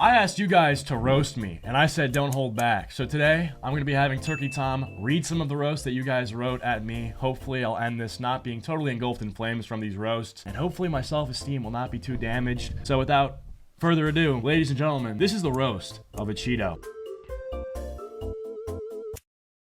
I asked you guys to roast me, and I said don't hold back. So today, I'm going to be having Turkey Tom read some of the roasts that you guys wrote at me. Hopefully, I'll end this not being totally engulfed in flames from these roasts, and hopefully my self-esteem will not be too damaged. So without further ado, ladies and gentlemen, this is the roast of Acheeto.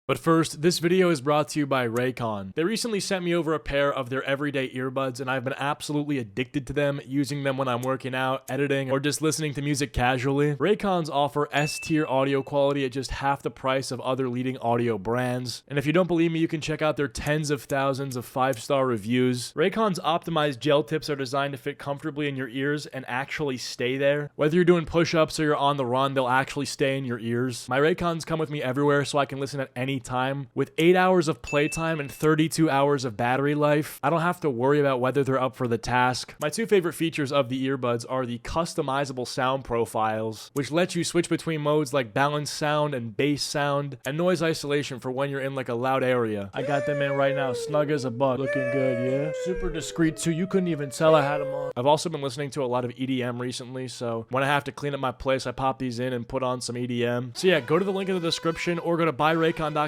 But first, this video is brought to you by Raycon. They recently sent me over a pair of their everyday earbuds, and I've been absolutely addicted to them, using them when I'm working out, editing, or just listening to music casually. Raycons offer S-tier audio quality at just half the price of other leading audio brands. And if you don't believe me, you can check out their tens of thousands of 5-star reviews. Raycon's optimized gel tips are designed to fit comfortably in your ears and actually stay there. Whether you're doing push-ups or you're on the run, they'll actually stay in your ears. My Raycons come with me everywhere so I can listen at any time. With 8 hours of playtime and 32 hours of battery life, I don't have to worry about whether they're up for the task. My two favorite features of the earbuds are the customizable sound profiles, which let you switch between modes like balance sound and bass sound, and noise isolation for when you're in like a loud area. I got them in right now, snug as a bug, looking good, yeah? Super discreet too, you couldn't even tell I had them on. I've also been listening to a lot of EDM recently, so when I have to clean up my place, I pop these in and put on some EDM. So yeah, go to the link in the description or go to buyraycon.com/Acheeto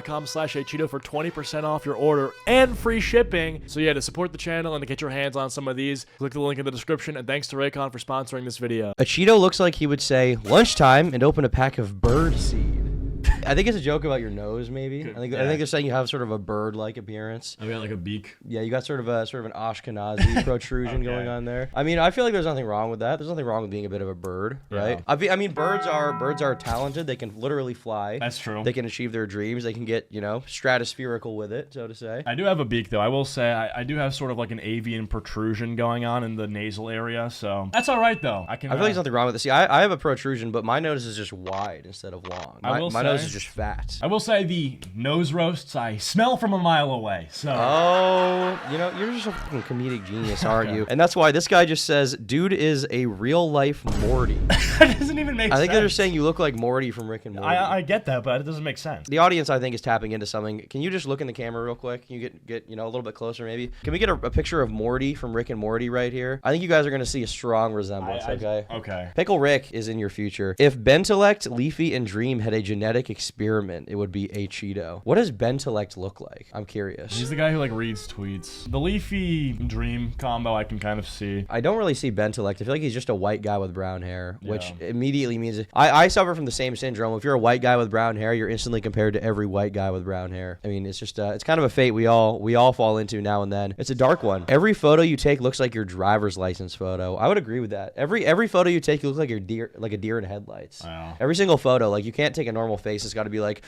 for 20% off your order and free shipping. So yeah, to support the channel and to get your hands on some of these, click the link in the description, and thanks to Raycon for sponsoring this video. Acheeto looks like he would say lunchtime and open a pack of bird seed. I think it's a joke about your nose, maybe. I think they're saying you have sort of a bird-like appearance. I got like a beak. Yeah, you got sort of an Ashkenazi protrusion going on there. I mean, I feel like there's nothing wrong with that. There's nothing wrong with being a bit of a bird, right? I mean, birds are talented. They can literally fly. That's true. They can achieve their dreams. They can get, you know, stratospherical with it, so to say. I do have a beak, though. I will say I do have sort of like an avian protrusion going on in the nasal area, so that's all right, though. I feel like there's nothing wrong with it. See, I have a protrusion, but my nose is just wide instead of long. My nose is just fat. I will say the nose roasts I smell from a mile away. So. Oh, you know, you're just a fucking comedic genius, aren't you? And that's why this guy just says, dude is a real life Morty. That doesn't even make sense. I think they're saying you look like Morty from Rick and Morty. I get that, but it doesn't make sense. The audience, I think, is tapping into something. Can you just look in the camera real quick? Can you get you know, a little bit closer, maybe? Can we get a picture of Morty from Rick and Morty right here? I think you guys are going to see a strong resemblance, okay? Okay. Pickle Rick is in your future. If Bentellect, Leafy, and Dream had a genetic experiment, it would be Acheeto. What does Bentellect look like? I'm curious. He's the guy who like reads tweets. The Leafy Dream combo I can kind of see. I don't really see Bentellect. I feel like he's just a white guy with brown hair, which immediately means I suffer from the same syndrome. If you're a white guy with brown hair, you're instantly compared to every white guy with brown hair. I mean, it's just it's kind of a fate we all fall into now and then. It's a dark one. Every photo you take looks like your driver's license photo. I would agree with that. Every photo you take, you look like a deer in headlights. Wow. Every single photo, like you can't take a normal face. It's got to be like.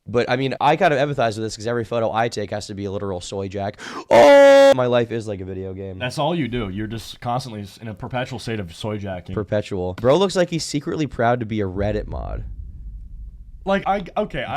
But, I mean, I kind of empathize with this because every photo I take has to be a literal soy jack. Oh! My life is like a video game. That's all you do. You're just constantly in a perpetual state of soy jacking. Perpetual. Bro looks like he's secretly proud to be a Reddit mod. Like,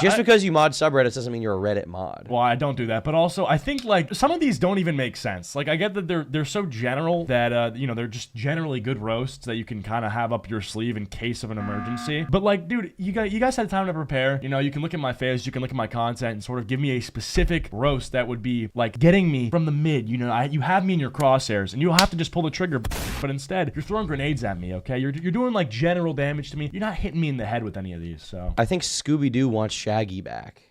Just because you mod subreddits doesn't mean you're a Reddit mod. Well, I don't do that, but also I think like some of these don't even make sense. Like I get that they're so general that you know, they're just generally good roasts that you can kind of have up your sleeve in case of an emergency. But like, dude, you guys had time to prepare. You know, you can look at my face, you can look at my content, and sort of give me a specific roast that would be like getting me from the mid. You know, you have me in your crosshairs, and you'll have to just pull the trigger. But instead, you're throwing grenades at me. Okay, you're doing like general damage to me. You're not hitting me in the head with any of these. So I think Scooby-Doo wants Shaggy back.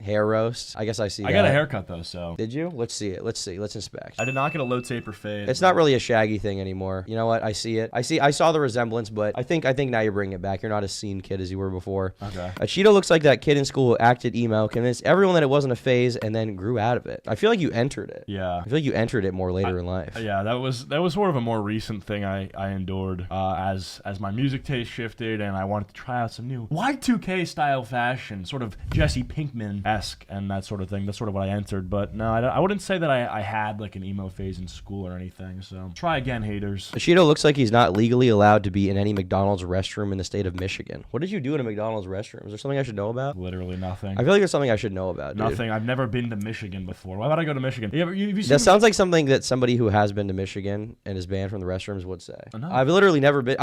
Hair roast. I guess I see that. I got a haircut though, so. Did you? Let's see it. Let's see. Let's inspect. I did not get a low taper fade. It's not really a Shaggy thing anymore. You know what? I see it. I saw the resemblance, but I think now you're bringing it back. You're not as scene kid as you were before. Okay. Acheeto looks like that kid in school who acted emo, convinced everyone that it wasn't a phase, and then grew out of it. I feel like you entered it. Yeah. I feel like you entered it more later in life. Yeah, that was sort of a more recent thing I endured as my music taste shifted and I wanted to try out some new Y2K style fashion, sort of Jesse Pinkman-esque, and that's sort of thing. That's sort of what I entered. But no, I wouldn't say that I had like an emo phase in school or anything. So try again, haters. Acheeto looks like he's not legally allowed to be in any McDonald's restroom in the state of Michigan. What did you do in a McDonald's restroom? Is there something I should know about? Literally nothing. I feel like there's something I should know about, dude. Nothing. I've never been to Michigan before. Why would I go to Michigan? Have you seen that sounds like something that somebody who has been to Michigan and is banned from the restrooms would say. No. I've literally never even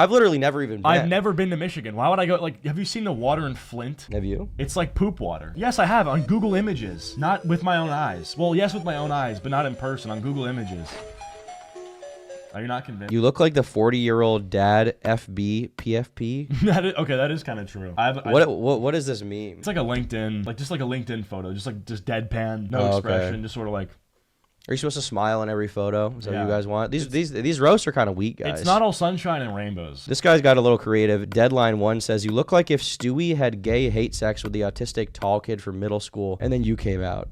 been. I've never been to Michigan. Why would I go? Like, have you seen the water in Flint? Have you? It's like poop water. Yes, I have on Google Images. Not with my own eyes. Well, yes, with my own eyes, but not in person on Google Images. Are you not convinced? You look like the 40-year-old dad FB PFP. Okay, that is kind of true. What is this meme? It's like a LinkedIn, just like a LinkedIn photo, just deadpan, no expression, just sort of like. Are you supposed to smile in every photo? Is that what Yeah. you guys want? These roasts are kind of weak, guys. It's not all sunshine and rainbows. This guy's got a little creative. Deadline 1 says, you look like if Stewie had gay hate sex with the autistic tall kid from middle school, and then you came out.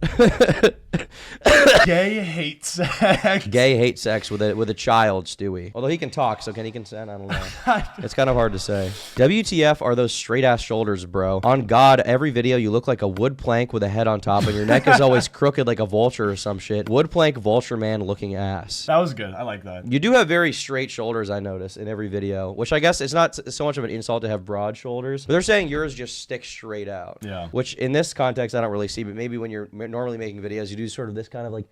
Gay hate sex. Gay hate sex with a child, Stewie. Although he can talk, so can he consent? I don't know. It's kind of hard to say. WTF are those straight-ass shoulders, bro. On God, every video you look like a wood plank with a head on top, and your neck is always crooked like a vulture or some shit. Wood plank vulture man looking ass. That was good. I like that. You do have very straight shoulders, I notice, in every video, which I guess it's not so much of an insult to have broad shoulders, but they're saying yours just stick straight out. Yeah. Which in this context, I don't really see, but maybe when you're normally making videos, you do sort of this kind of like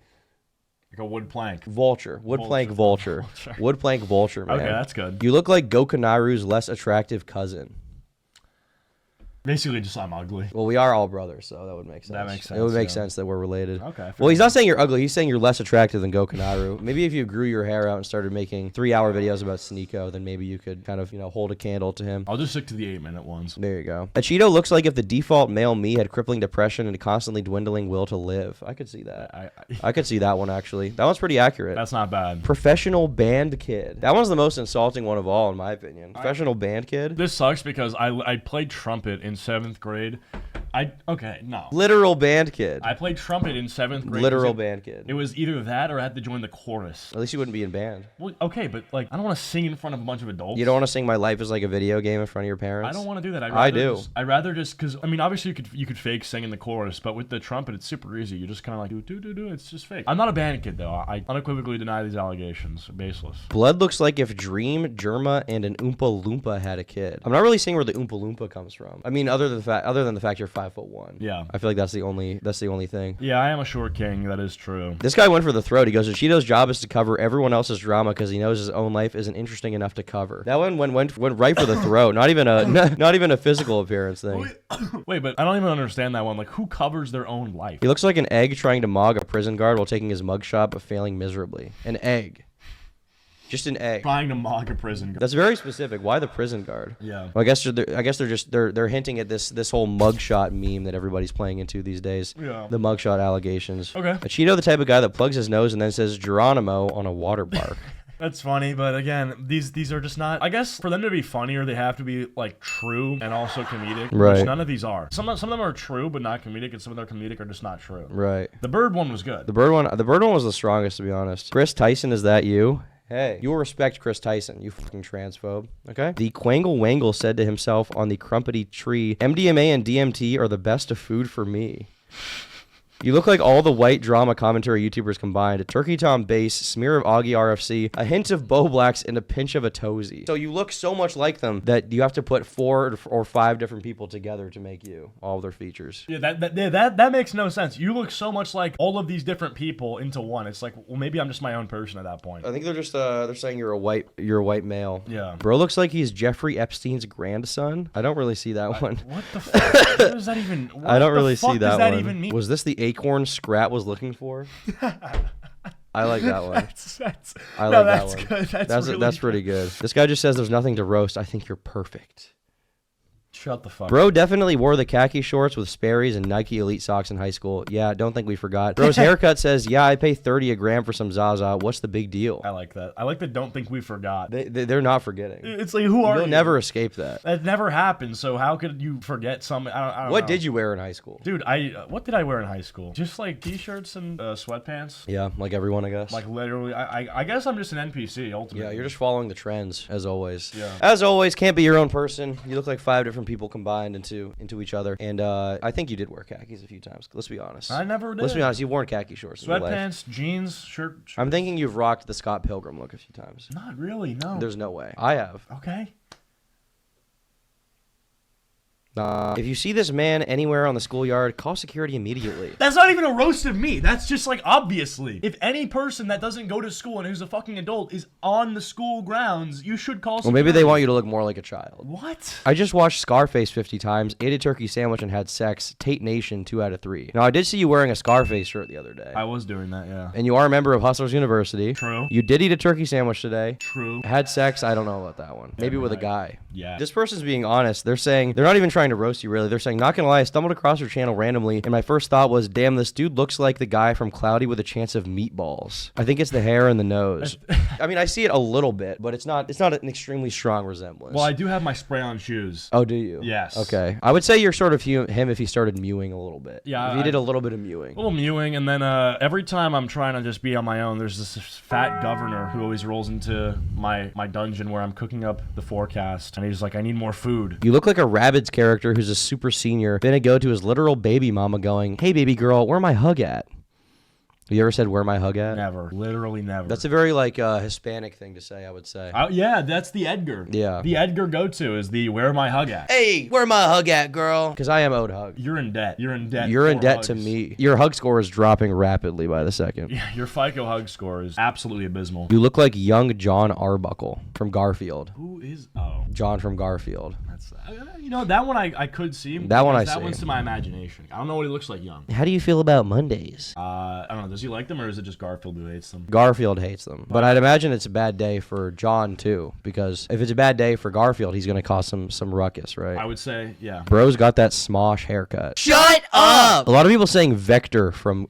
a wood plank. Vulture. Wood plank vulture. Wood plank vulture, man. Okay, that's good. You look like Gokanaru's less attractive cousin. Basically, just I'm ugly. Well, we are all brothers, so that would make sense. That makes sense. It would make sense that we're related. Okay. Well, he's not saying you're ugly. He's saying you're less attractive than Gokanaru. Maybe if you grew your hair out and started making 3-hour videos about Sneeko, then maybe you could kind of, hold a candle to him. I'll just stick to the 8-minute ones. There you go. Acheeto looks like if the default male me had crippling depression and a constantly dwindling will to live. I could see that. I could see that one, actually. That one's pretty accurate. That's not bad. Professional band kid. That one's the most insulting one of all, in my opinion. Professional band kid. This sucks because I played trumpet in 7th grade. No. Literal band kid. I played trumpet in 7th grade. Literal band kid. It was either that or I had to join the chorus. At least you wouldn't be in band. Well, okay, but I don't want to sing in front of a bunch of adults. You don't want to sing "My Life Is Like a Video Game" in front of your parents. I don't want to do that. I do. I'd rather just because obviously you could fake sing in the chorus, but with the trumpet it's super easy. You just kind of like do. It's just fake. I'm not a band kid though. I unequivocally deny these allegations. They're baseless. Blood looks like if Dream, Germa, and an Oompa Loompa had a kid. I'm not really seeing where the Oompa Loompa comes from. I mean, other than the fact you're 5'1". Yeah. I feel like that's the only thing. Yeah, I am a short king. That is true. This guy went for the throat. He goes, Cheeto's job is to cover everyone else's drama because he knows his own life isn't interesting enough to cover. That one went right for the throat. Not even a physical appearance thing. Wait, but I don't even understand that one. Like, who covers their own life? He looks like an egg trying to mog a prison guard while taking his mugshot but failing miserably. An egg. Just an egg. Trying to mock a prison guard. That's very specific. Why the prison guard? Yeah. Well, I guess they're hinting at this whole mugshot meme that everybody's playing into these days. Yeah. The mugshot allegations. Okay. Acheeto, the type of guy that plugs his nose and then says Geronimo on a water park. That's funny, but again, these are just not. I guess for them to be funnier, they have to be like true and also comedic. Right. Which none of these are. Some of them are true but not comedic, and some of them are comedic are just not true. Right. The bird one was good. The bird one was the strongest, to be honest. Chris Tyson, is that you? Hey, you will respect Chris Tyson, you fucking transphobe. Okay? The Quangle Wangle said to himself on the crumpety tree, MDMA and DMT are the best of food for me. You look like all the white drama commentary YouTubers combined. A Turkey Tom bass, smear of Augie RFC, a hint of Bo Blacks, and a pinch of a Tozy. So you look so much like them that you have to put 4 or 5 different people together to make you, all of their features. Yeah, that makes no sense. You look so much like all of these different people into one. It's like, well, maybe I'm just my own person at that point. I think they're just they're saying you're a white male. Yeah. Bro looks like he's Jeffrey Epstein's grandson. I don't really see that one. What the fuck? What does that even? I don't really see that does that one. even mean? Was this the acorn Scrat was looking for? I like that one. That's I like that that's one. good. That's really That's pretty good. This guy just says there's nothing to roast. I think you're perfect. Shut the fuck up. Bro definitely wore the khaki shorts with Sperry's and Nike Elite socks in high school. Yeah, don't think we forgot. Bro's haircut says, yeah, I pay $30 a gram for some Zaza. What's the big deal? I like that. I like that. Don't think we forgot. They're not forgetting. It's like, who are you? You'll never escape that. That never happened. So how could you forget something? I don't know. What did you wear in high school? Dude, what did I wear in high school? Just like t-shirts and sweatpants. Yeah, like everyone, I guess. Like literally, I guess I'm just an NPC ultimately. Yeah, you're just following the trends as always. Yeah. As always, can't be your own person. You look like 5 different people combined into each other. And I think you did wear khakis a few times. Let's be honest. I never did. Let's be honest. You've worn khaki shorts in your life. Sweatpants, jeans, shirt. I'm thinking you've rocked the Scott Pilgrim look a few times. Not really. No. There's no way. I have. Okay. If you see this man anywhere on the schoolyard, call security immediately. That's not even a roast of me. That's just like, obviously. If any person that doesn't go to school and who's a fucking adult is on the school grounds, you should call security. Well, maybe they want you to look more like a child. What? I just watched Scarface 50 times, ate a turkey sandwich, and had sex. Tate Nation 2 out of 3. Now, I did see you wearing a Scarface shirt the other day. I was doing that, yeah. And you are a member of Hustlers University. True. You did eat a turkey sandwich today. True. Had sex. I don't know about that one. Maybe with a guy. Yeah. This person's being honest. They're saying, they're not even trying to roast you, really. They're saying, not gonna lie, I stumbled across your channel randomly, and my first thought was, damn, this dude looks like the guy from Cloudy with a Chance of Meatballs. I think it's the hair and the nose. I mean, I see it a little bit, but it's not an extremely strong resemblance. Well, I do have my spray-on shoes. Oh, do you? Yes. Okay. I would say you're sort of him if he started mewing a little bit. Yeah. If he did a little bit of mewing. A little mewing, and then every time I'm trying to just be on my own, there's this fat governor who always rolls into my dungeon where I'm cooking up the forecast, and he's like, I need more food. You look like a Rabbids character who's a super senior, gonna go to his literal baby mama going, hey, baby girl, where my hug at? You ever said, where my hug at? Never. Literally never. That's a very, like, Hispanic thing to say, I would say. Yeah, that's the Edgar. Yeah. The Edgar go-to is the where my hug at. Hey, where my hug at, girl? Because I am owed hug. You're in debt. You're in debt. You're in debt hugs. to me. Your hug score is dropping rapidly by the second. Yeah, your FICO hug score is absolutely abysmal. You look like young John Arbuckle from Garfield. Who is... Oh. John from Garfield. That's... You know, that one I could see. That one I see. That one's to my imagination. I don't know what he looks like young. How do you feel about Mondays? I don't know. Does he like them, or is it just Garfield who hates them? Garfield hates them. But I'd imagine it's a bad day for John, too. Because if it's a bad day for Garfield, he's going to cause some ruckus, right? I would say, yeah. Bro's got that smosh haircut. Shut up! A lot of people saying Vector from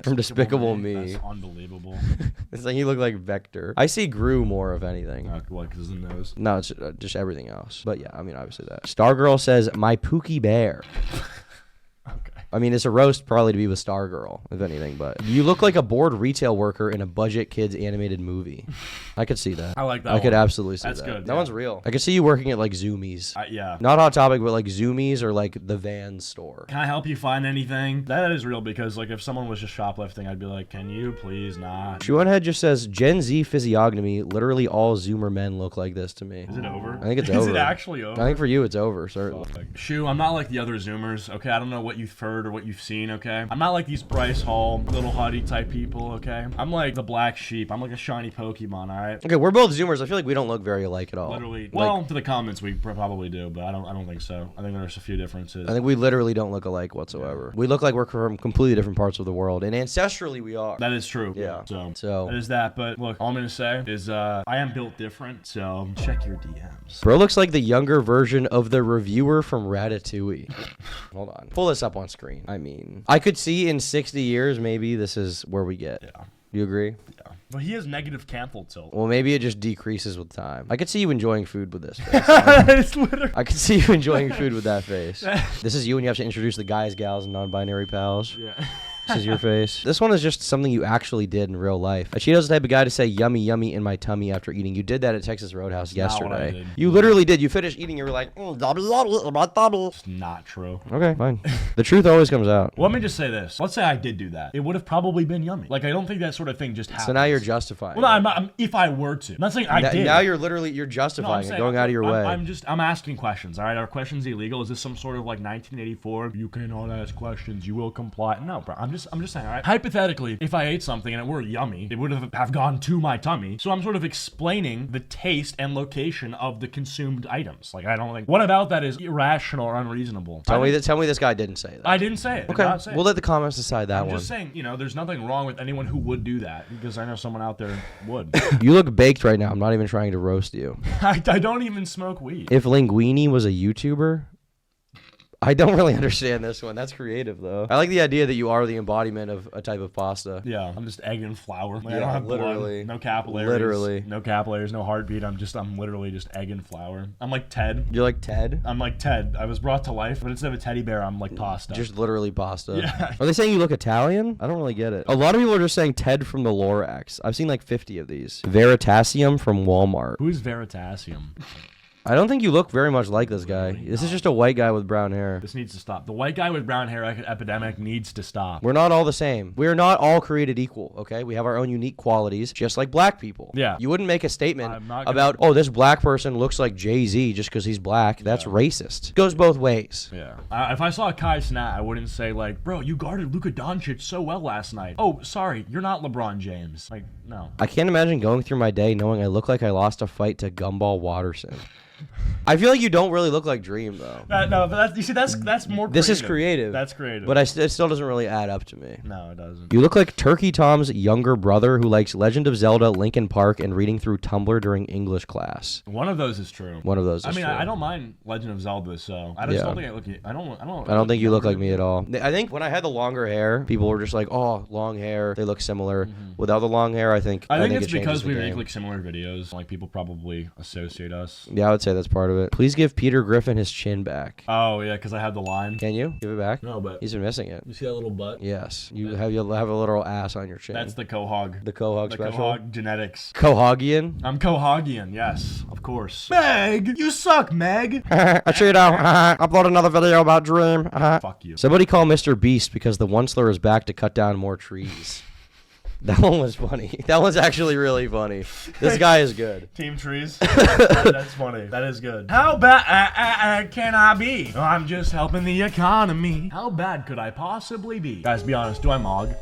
Despicable Me. That's unbelievable. It's like he looked like Vector. I see Gru more, if anything. What, because of the nose? No, it's just everything else. But yeah, I mean, obviously that. Stargirl says, my Pookie Bear. Okay. I mean, it's a roast probably to be with Stargirl, if anything, but you look like a bored retail worker in a budget kids animated movie. I could see that. I like that I could one. absolutely see That's that. good, That yeah. one's real. I could see you working at like Zoomies. Yeah. Not Hot Topic, but like Zoomies or like the Vans store. Can I help you find anything? That is real, because like if someone was just shoplifting, I'd be like, can you please not? Shoeonhead just says, Gen Z physiognomy, literally all Zoomer men look like this to me. Is it over? I think it's Is over. it actually over? I think for you it's over, certainly. Shu, I'm not like the other Zoomers, okay? I don't know what you've heard or what you've seen, okay? I'm not like these Bryce Hall, little huddy type people, okay? I'm like the black sheep. I'm like a shiny Pokemon, alright? Okay, we're both Zoomers. I feel like we don't look very alike at all. Literally. Like, Well, to the comments we probably do, but I don't think so. I think there's a few differences. I think we literally don't look alike whatsoever. We look like we're from completely different parts of the world, and ancestrally we are. That is true. Yeah. So that is that. But look, all I'm gonna say is I am built different, so check your DMs. Bro looks like the younger version of the reviewer from Ratatouille. Hold on. Pull this up on screen. I mean, I could see in 60 years maybe this is where we get. Yeah. You agree? Yeah. But he has negative canthal tilt. Well, maybe it just decreases with time. I could see you enjoying food with this face. It's literally. I could see you enjoying food with that face. This is you when you have to introduce the guys, gals, and non-binary pals. Yeah. This is your face. This one is just something you actually did in real life. Acheeto's the type of guy to say yummy, yummy in my tummy after eating. You did that at Texas Roadhouse not what I yesterday. did. You literally did. You finished eating. You were like, my tummy. It's not true. Okay, fine. The truth always comes out. Well, let me just say this. Let's say I did do that. It would have probably been yummy. Like, I don't think that sort of thing just happens. So now you're justifying. Well, no, it. I'm not, if I were to. I'm not saying I did. Now you're No, I'm justifying it, saying, going out of your way. I'm asking questions, all right? Are questions illegal? Is this some sort of like 1984? You cannot ask questions. You will comply. No, bro. I'm just saying, all right? Hypothetically, if I ate something and it were yummy, it would have gone to my tummy. So I'm sort of explaining the taste and location of the consumed items. Like, I don't think. What about that is irrational or unreasonable? Tell me this guy didn't say that. I didn't say it. Did Okay, not say it. we'll let the comments decide that I'm one. just saying, there's nothing wrong with anyone who would do that, because I know someone out there would. You look baked right now. I'm not even trying to roast you. I don't even smoke weed. If Linguini was a YouTuber, I don't really understand this one. That's creative, though. I like the idea that you are the embodiment of a type of pasta. Yeah, I'm just egg and flour. Like, I Yeah, don't have literally. blood, no capillaries. Literally. No capillaries, no heartbeat. I'm literally just egg and flour. I'm like Ted. You're like Ted? I'm like Ted. I was brought to life, but instead of a teddy bear, I'm like pasta. Just literally pasta. Yeah. Are they saying you look Italian? I don't really get it. A lot of people are just saying Ted from the Lorax. I've seen like 50 of these. Veritasium from Walmart. Who's Veritasium? I don't think you look very much like this guy. This is just a white guy with brown hair. This needs to stop. The white guy with brown hair epidemic needs to stop. We're not all the same. We're not all created equal, okay? We have our own unique qualities, just like black people. Yeah. You wouldn't make a statement about, oh, this black person looks like Jay-Z just because he's black. That's racist. Goes both ways. Yeah. If I saw Kai Cenat, I wouldn't say, like, bro, you guarded Luka Doncic so well last night. Oh, sorry, you're not LeBron James. Like, no. I can't imagine going through my day knowing I look like I lost a fight to Gumball Watterson. I feel like you don't really look like Dream, though. No, but you see, that's more creative. This is creative. That's creative. But it still doesn't really add up to me. No, it doesn't. You look like Turkey Tom's younger brother who likes Legend of Zelda, Linkin Park, and reading through Tumblr during English class. One of those is true. One of those is true. I don't mind Legend of Zelda, so I just don't think I look. I don't think you look like me at all. I think when I had the longer hair, people were just like, "Oh, long hair, they look similar." Without the long hair, I think it's because we make like similar videos. Like people probably associate us. Yeah, I would say that's part of it. Please give Peter Griffin his chin back. Oh yeah, because I had the line. Can you give it back? No, but he's been missing it. You see that little butt? Yes, you'll have a little ass on your chin. That's the Quahog. The Quahog special. Quahog genetics. Quahogian. I'm Quahogian. Yes, of course. Meg, you suck, Meg. Acheeto, upload another video about Dream. Fuck you. Somebody call Mr. Beast because the Onceler is back to cut down more trees. That one was funny. That one's actually really funny. This guy is good. Team trees. That's funny. That is good. How bad can I be? Oh, I'm just helping the economy. How bad could I possibly be? Guys, be honest. Do I mog?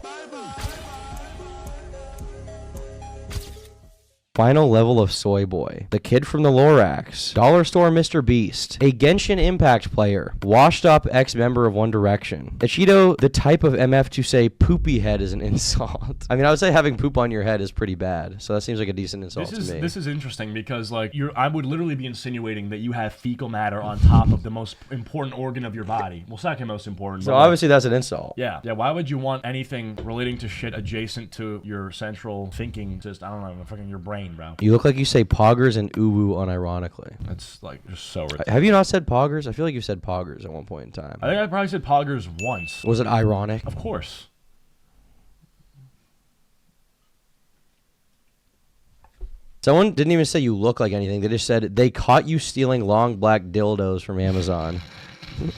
Final level of Soy Boy, the kid from the Lorax, Dollar Store Mr. Beast, a Genshin Impact player, washed up ex-member of One Direction. Acheeto, the type of MF to say poopy head is an insult. I mean, I would say having poop on your head is pretty bad, so that seems like a decent insult to me. This is interesting because, like, I would literally be insinuating that you have fecal matter on top of the most important organ of your body. Well, second most important. So obviously that's an insult. Yeah. Why would you want anything relating to shit adjacent to your central thinking? Just I don't know, fucking your brain. Bro. You look like you say poggers and uwu unironically. That's like just so ridiculous. Have you not said poggers? I feel like you said poggers at one point in time. I think I probably said poggers once. Was it ironic? Of course. Someone didn't even say you look like anything. They just said they caught you stealing long black dildos from Amazon.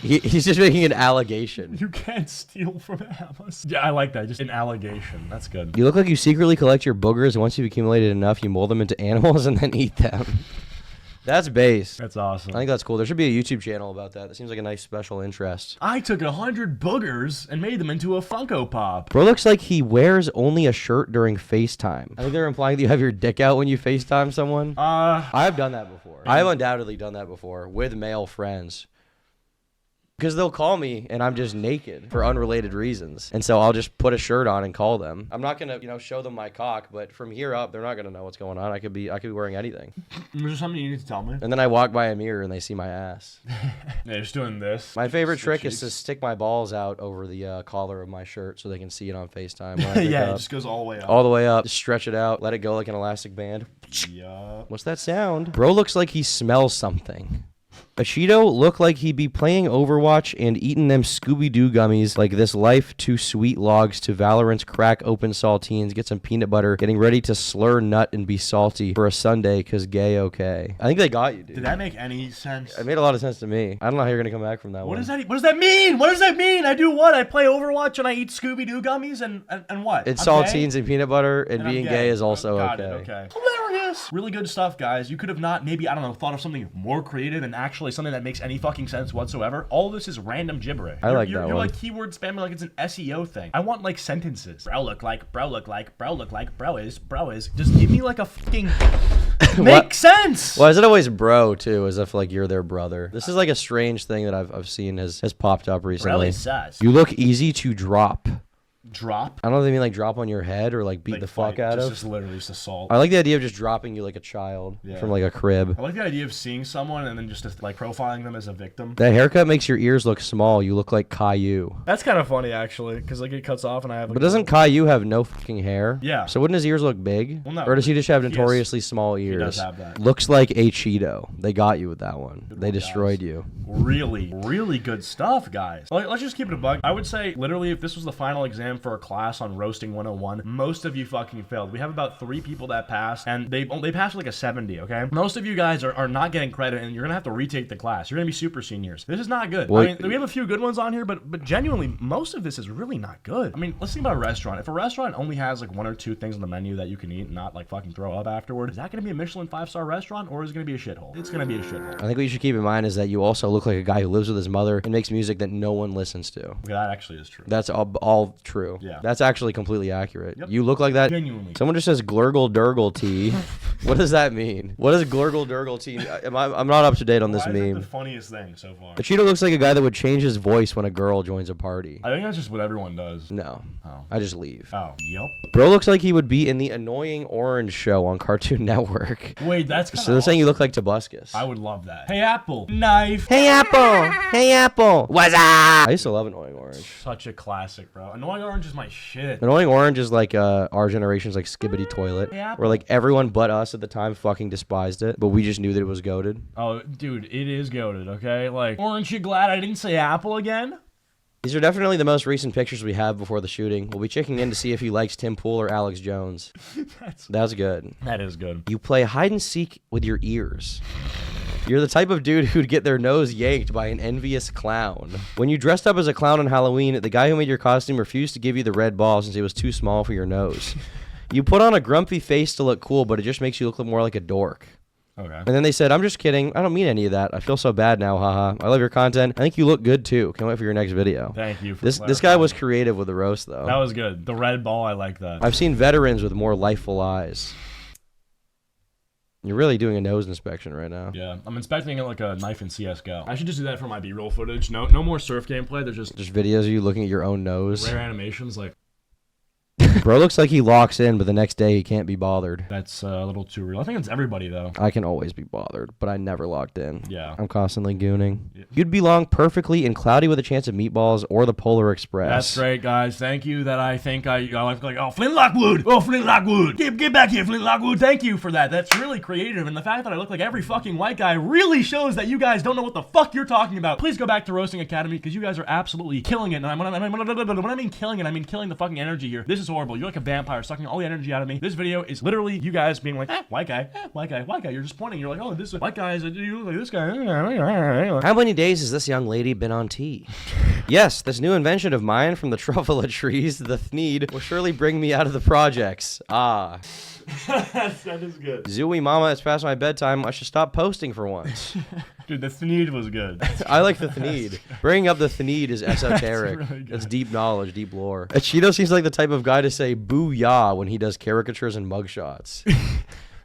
He's just making an allegation. You can't steal from Amazon. Yeah, I like that. Just an allegation. That's good. You look like you secretly collect your boogers, and once you've accumulated enough, you mold them into animals and then eat them. That's base. That's awesome. I think that's cool. There should be a YouTube channel about that. That seems like a nice special interest. I took 100 boogers and made them into a Funko Pop. Bro looks like he wears only a shirt during FaceTime. I think they're implying that you have your dick out when you FaceTime someone. I've done that before. I've undoubtedly done that before with male friends. Because they'll call me and I'm just naked for unrelated reasons. And so I'll just put a shirt on and call them. I'm not going to, show them my cock, but from here up, they're not going to know what's going on. I could be wearing anything. Is there something you need to tell me? And then I walk by a mirror and they see my ass. Yeah, just doing this. My favorite trick is to stick my balls out over the collar of my shirt so they can see it on FaceTime. Yeah, it just goes all the way up. All the way up. Just stretch it out. Let it go like an elastic band. Yeah. What's that sound? Bro looks like he smells something. Acheeto looked like he'd be playing Overwatch and eating them Scooby-Doo gummies like this life two sweet logs to Valorant's crack open saltines, get some peanut butter, getting ready to slur nut and be salty for a Sunday cause gay okay. I think they got you, dude. Did that make any sense? It made a lot of sense to me. I don't know how you're gonna come back from that one. What does that mean? What does that mean? I do what? I play Overwatch and I eat Scooby-Doo gummies and what? It's saltines and peanut butter and being gay is also okay. Okay. Hilarious. Really good stuff, guys. You could have not maybe, I don't know, thought of something more creative and actually something that makes any fucking sense whatsoever. All this is random gibberish. I like that You're one. like keyword spamming like it's an SEO thing. I want like sentences. Bro look like, bro look like, bro look like, bro is. Just give me like a fucking make sense. Why is it always bro too, as if like you're their brother? This is like a strange thing that I've seen has popped up recently. Bro is sus. You look easy to drop. Drop? I don't know if they mean like drop on your head or like beat like the fuck out of. Just literally just assault. I like the idea of just dropping you like a child from like a crib. I like the idea of seeing someone and then just like profiling them as a victim. That haircut makes your ears look small. You look like Caillou. That's kind of funny actually, because like it cuts off and I have. Like, but doesn't Caillou have no fucking hair? Yeah. So wouldn't his ears look big? Well, no. Or does he just have notoriously small ears? He does have that. Looks like Acheeto. They got you with that one. They destroyed you. Really, really good stuff, guys. Let's just keep it a bug. I would say literally if this was the final exam gym for a class on roasting 101. Most of you fucking failed. We have about 3 people that passed, and they passed with like a 70, okay? Most of you guys are not getting credit, and you're gonna have to retake the class. You're gonna be super seniors. This is not good. Well, I mean, we have a few good ones on here, but genuinely, most of this is really not good. I mean, let's think about a restaurant. If a restaurant only has like 1 or 2 things on the menu that you can eat and not like fucking throw up afterward, is that gonna be a Michelin 5-star restaurant, or is it gonna be a shithole? It's gonna be a shithole. I think what you should keep in mind is that you also look like a guy who lives with his mother and makes music that no one listens to. Yeah, that actually is true. That's all true. Yeah. That's actually completely accurate. Yep. You look like that. Genuinely. Someone just says glurgle durgle tea. What does that mean? What is glurgle durgle tea? I'm not up to date on this Why is that meme. the funniest thing so far? Acheeto looks like a guy that would change his voice when a girl joins a party. I think that's just what everyone does. No. Oh. I just leave. Oh. Yep. Bro looks like he would be in the Annoying Orange show on Cartoon Network. Wait, that's kind So they're saying you look like Tobuscus. I would love that. Hey, Apple. Knife. Hey Apple! Hey Apple! What's up? I used to love Annoying Orange. Such a classic, bro. Annoying Orange is my shit. Annoying Orange is like our generation's like Skibbity Toilet, Yeah. where like everyone but us at the time fucking despised it, but we just knew that it was goated. Oh, dude, it is goated, okay? Like, aren't you glad I didn't say Apple again? These are definitely the most recent pictures we have before the shooting. We'll be checking in to see if he likes Tim Pool or Alex Jones. That's good. That is good. You play hide and seek with your ears. You're the type of dude who'd get their nose yanked by an envious clown. When you dressed up as a clown on Halloween, the guy who made your costume refused to give you the red ball since it was too small for your nose. You put on a grumpy face to look cool, but it just makes you look more like a dork. Okay. And then they said, I'm just kidding. I don't mean any of that. I feel so bad now, haha. I love your content. I think you look good too. Can't wait for your next video. Thank you for This guy clarifying. was creative with the roast, though. That was good. The red ball, I like that. I've seen veterans with more lifeful eyes. You're really doing a nose inspection right now. Yeah, I'm inspecting it like a knife in CSGO. I should just do that for my B-roll footage. No more surf gameplay. There's just Just videos of you looking at your own nose. rare animations like... Bro looks like he locks in, but the next day he can't be bothered. That's a little too real. I think it's everybody, though. I can always be bothered, but I never locked in. Yeah. I'm constantly gooning. Yeah. You'd belong perfectly in Cloudy with a Chance of Meatballs or the Polar Express. That's great, guys. Thank you that I think I like, oh, Flint Lockwood. Oh, Flint Lockwood. Get back here, Flint Lockwood. Thank you for that. That's really creative. And the fact that I look like every fucking white guy really shows that you guys don't know what the fuck you're talking about. Please go back to Roasting Academy because you guys are absolutely killing it. And when I mean killing it, I mean killing the fucking energy here. This is horrible. You're like a vampire sucking all the energy out of me. This video is literally you guys being like, white guy, white guy, white guy. You're just pointing. You're like, oh, this white guy is, you look like this guy. How many days has this young lady been on tea? Yes, this new invention of mine from the truffula trees, the thneed, will surely bring me out of the projects. Ah. That is good. Zooey mama, it's past my bedtime. I should stop posting for once. Dude, the Thneed was good. I like the thneed. Bringing up the thneed is esoteric. really good. It's deep knowledge, deep lore. Acheeto seems like the type of guy to say booyah when he does caricatures and mugshots.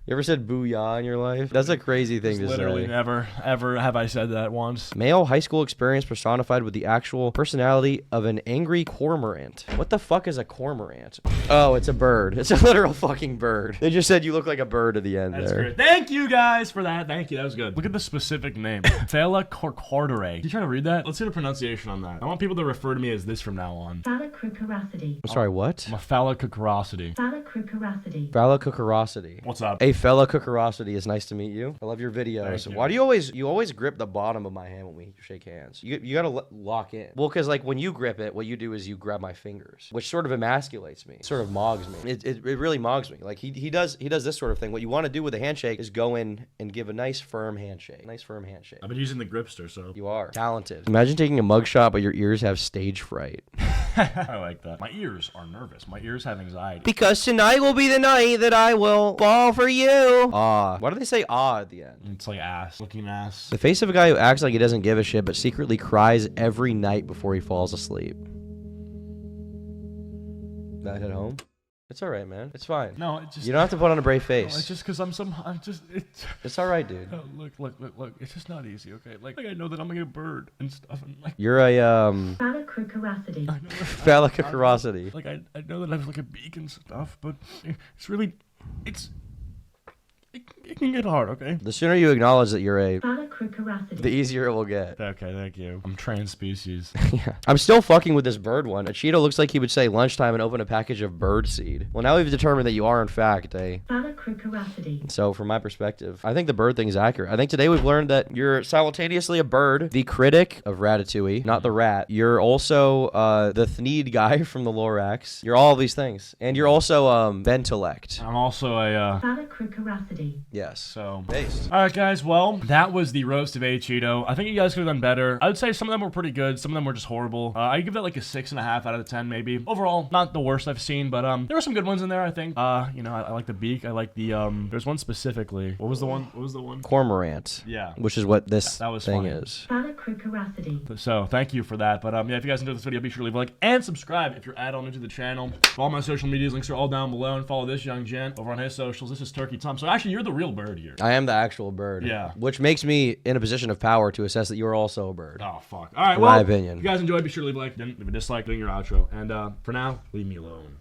You ever said booyah in your life? That's a crazy thing to Literally say. never, ever have I said that once. Male high school experience personified with the actual personality of an angry cormorant. What the fuck is a cormorant? Oh, it's a bird. It's a literal fucking bird. They just said you look like a bird at the end That's there. great. Thank you guys for that. Thank you. That was good. Look at the specific name. Phalacrocordere. You trying to read that? Let's see the pronunciation on that. I want people to refer to me as this from now on. Phallocrucorosity. I'm sorry, what? I'm a phallocrocosity. Phallocrucorosity. Phallocucorosity. What's up? Hey, fella Cucorosity, it's nice to meet you. I love your videos. Thank you. Why do you always grip the bottom of my hand when we shake hands? You gotta lock in. Well, because like when you grip it, what you do is you grab my fingers, which sort of emasculates me, sort of mogs me. It really mogs me. Like he does this sort of thing. What you want to do with a handshake is go in and give a nice firm handshake. Nice firm handshake. I've been using the gripster, so You are talented. Imagine taking a mugshot, but your ears have stage fright. I like that. My ears are nervous. My ears have anxiety. Because tonight will be the night that I will fall for you. Ah. Why do they say ah at the end? It's like ass. Looking ass. The face of a guy who acts like he doesn't give a shit but secretly cries every night before he falls asleep. That hit home? It's alright, man. It's fine. No, it just... You don't have to put on a brave No, face. it's just because I'm just... It's alright, dude. Oh, look. It's just not easy, okay? Like I know that I'm like a bird and stuff. And like, You're a, Phallocrucorosity. I know that, phallicocorosity. like I know that I have like a beak and stuff, but it's really... It's... it can get hard, okay? The sooner you acknowledge that you're a, Phalacrocoracity. the easier it will get. Okay, thank you. I'm trans species. Yeah. I'm still fucking with this bird one. Acheeto looks like he would say lunchtime and open a package of bird seed. Well, now we've determined that you are, in fact, a... Phalacrocoracity. So, from my perspective, I think the bird thing is accurate. I think today we've learned that you're simultaneously a bird, the critic of Ratatouille, not the rat. You're also the Thneed guy from the Lorax. You're all these things. And you're also Ventellect. I'm also a, Phalacrocoracity. Yes. so... Based. Alright guys, well, that was the roast of Acheeto. I think you guys could have done better. I would say some of them were pretty good, some of them were just horrible. I give that like a 6.5 out of 10 maybe. Overall, not the worst I've seen, but there were some good ones in there, I think. You know, I like the beak, I like the, there's one specifically. What was the one? Cormorant. Yeah. Which is what this That was thing funny. is. Phalacrocoracity. So, thank you for that. But yeah, if you guys enjoyed this video, be sure to leave a like and subscribe if you're add-on into the channel. All my social medias links are all down below, and follow this young gent over on his socials. This is Turkey Tom. So actually, you're the real bird here. I am the actual bird. Yeah. Which makes me in a position of power to assess that you are also a bird. Oh, fuck. All right, In well, my opinion. if you guys enjoyed, be sure to leave a like, then leave a dislike, doing your outro. And for now, leave me alone.